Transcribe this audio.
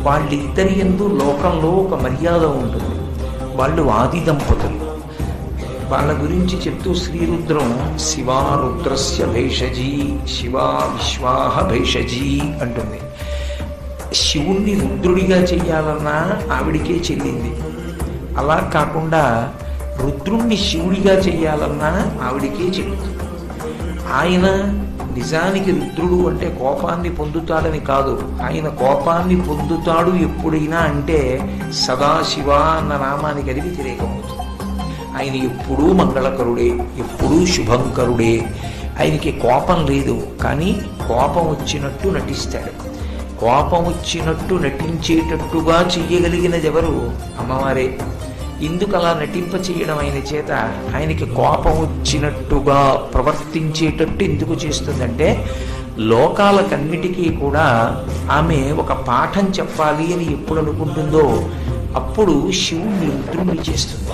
వాళ్ళిద్దరి యందు లోకంలో ఒక మర్యాద ఉంటుంది. వాళ్ళు ఆది దంపతులు. వాళ్ళ గురించి చెప్తూ శ్రీరుద్రం శివా రుద్రస్య భేషజీ, శివా విశ్వాహ భేషజీ అంటుంది. శివుణ్ణి రుద్రుడిగా చెయ్యాలన్నా ఆవిడికే చెల్లింది. అలా కాకుండా రుద్రుణ్ణి శివుడిగా చెయ్యాలన్నా ఆవిడికే చెల్లుతుంది. ఆయన నిజానికి రుద్రుడు అంటే కోపాన్ని పొందుతాడని కాదు. ఆయన కోపాన్ని పొందుతాడు ఎప్పుడైనా అంటే సదాశివ అన్న నామానికి అది వ్యతిరేకమవుతుంది. ఆయన ఎప్పుడూ మంగళకరుడే, ఎప్పుడూ శుభంకరుడే. ఆయనకి కోపం లేదు, కానీ కోపం వచ్చినట్టు నటిస్తాడు. కోపం వచ్చినట్టు నటించేటట్టుగా చెయ్యగలిగినది ఎవరు? అమ్మవారే. ఎందుకు అలా నటింప చేయడం ఆయన చేత? ఆయనకి కోపం వచ్చినట్టుగా ప్రవర్తించేటట్టు ఎందుకు చేస్తుందంటే లోకాలకన్నిటికీ కూడా ఆమె ఒక పాఠం చెప్పాలి అని ఎప్పుడు అనుకుంటుందో అప్పుడు శివుణ్ణి రుద్రుణ్ణి చేస్తుంది.